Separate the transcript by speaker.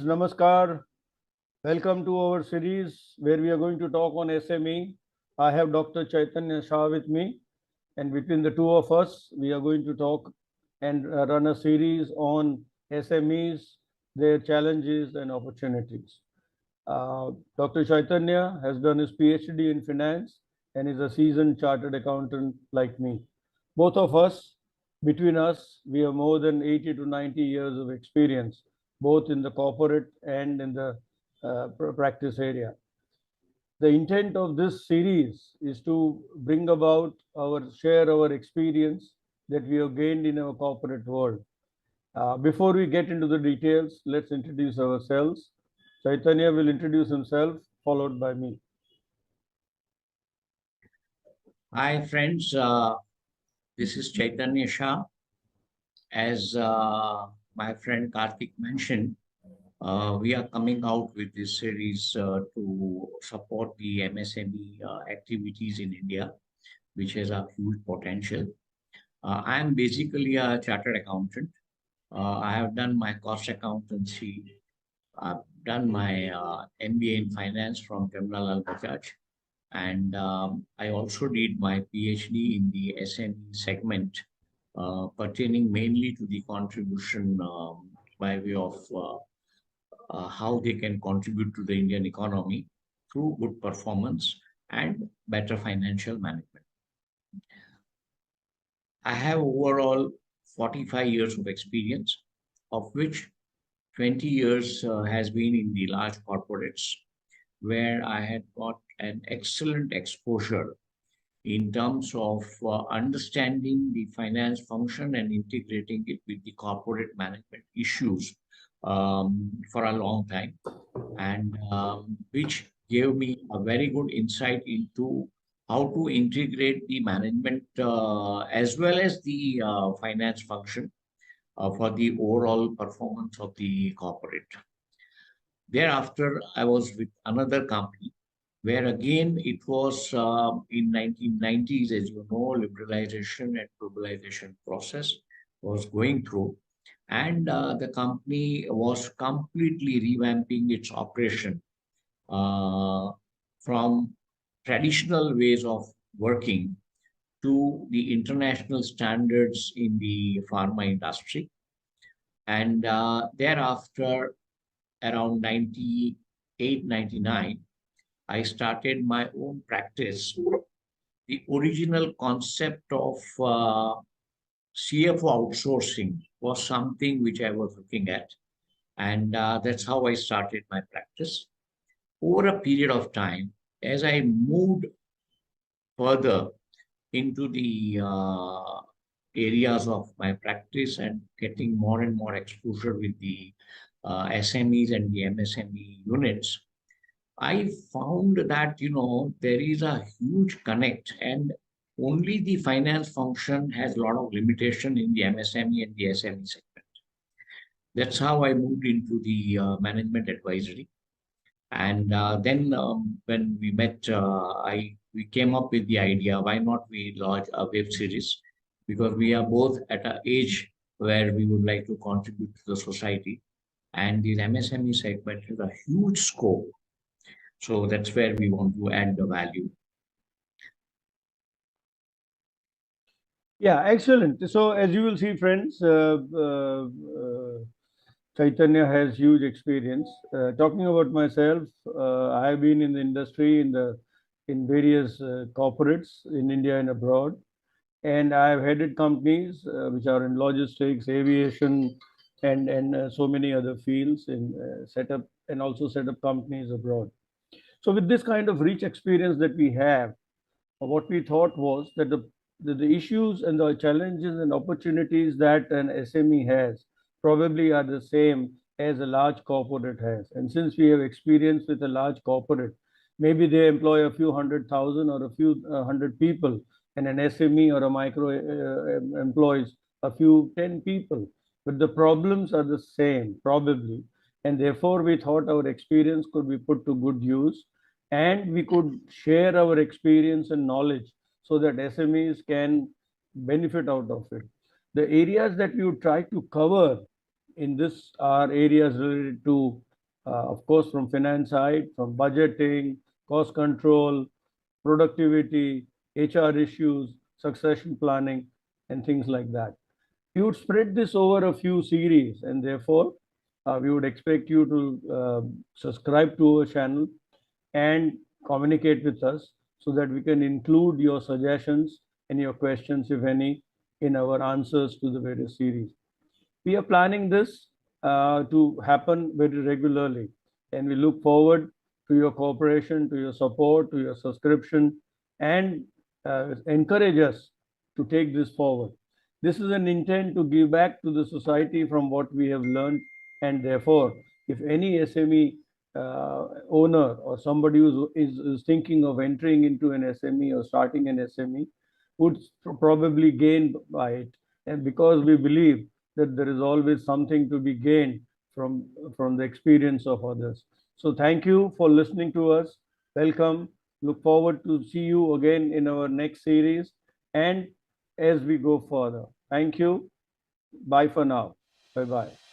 Speaker 1: namaskar. Welcome to our series where we are going to talk on SME. I have Dr. Chaitanya Shah with me, and between the two of us, we are going to talk and run a series on SMEs, their challenges and opportunities. Dr. Chaitanya has done his PhD in finance and is a seasoned chartered accountant like me. Both of us, between us, we have more than 80 to 90 years of experience, both in the corporate and in the practice area. The intent of this series is to bring about share our experience that we have gained in our corporate world. Before we get into the details, let's introduce ourselves. Chaitanya will introduce himself, followed by me.
Speaker 2: Hi, friends. This is Chaitanya Shah. As my friend Kartik mentioned, we are coming out with this series to support the MSME activities in India, which has a huge potential. I am basically a chartered accountant. I have done my cost accountancy. I've done my MBA in finance from Jamnalal Bajaj. And I also did my PhD in the SME segment, pertaining mainly to the contribution by way of how they can contribute to the Indian economy through good performance and better financial management. I have overall 45 years of experience, of which 20 years has been in the large corporates, where I had got an excellent exposure in terms of understanding the finance function and integrating it with the corporate management issues for a long time, and which gave me a very good insight into how to integrate the management as well as the finance function for the overall performance of the corporate. Thereafter, I was with another company where again it was in 1990s, as you know, liberalization and globalization process was going through, and the company was completely revamping its operation from traditional ways of working to the international standards in the pharma industry. And thereafter, around 98, 99, I started my own practice. The original concept of CFO outsourcing was something which I was looking at, and that's how I started my practice. Over a period of time, as I moved further into the areas of my practice and getting more and more exposure with the SMEs and the MSME units, I found that, there is a huge connect, and only the finance function has a lot of limitation in the MSME and the SME segment. That's how I moved into the management advisory. And then when we met, we came up with the idea, why not we launch a web series? Because we are both at an age where we would like to contribute to the society. And the MSME segment has a huge scope. So that's where we want to add the value.
Speaker 1: Yeah, excellent. So as you will see, friends, Chaitanya has huge experience. Talking about myself, I have been in the industry in various corporates in India and abroad, and I have headed companies which are in logistics, aviation, and so many other fields in setup, and also set up companies abroad. So with this kind of rich experience that we have, what we thought was that the issues and the challenges and opportunities that an SME has probably are the same as a large corporate has. And since we have experience with a large corporate, maybe they employ a few 100,000 or a few hundred people, and an SME or a micro employs a few 10 people. But the problems are the same, probably. And therefore, we thought our experience could be put to good use, and we could share our experience and knowledge so that SMEs can benefit out of it. The areas that we would try to cover in this are areas related to of course, from finance side, from budgeting, cost control, productivity, HR issues, succession planning, and things like that. We would spread this over a few series, and therefore, we would expect you to subscribe to our channel and communicate with us so that we can include your suggestions and your questions, if any, in our answers to the various series. We are planning this to happen very regularly, and we look forward to your cooperation, to your support, to your subscription, and encourage us to take this forward. This is an intent to give back to the society from what we have learned, and therefore, if any SME owner or somebody who is thinking of entering into an SME or starting an SME would probably gain by it. And because we believe that there is always something to be gained from the experience of others. So thank you for listening to us. Welcome. Look forward to see you again in our next series and as we go further. Thank you. Bye for now. Bye bye.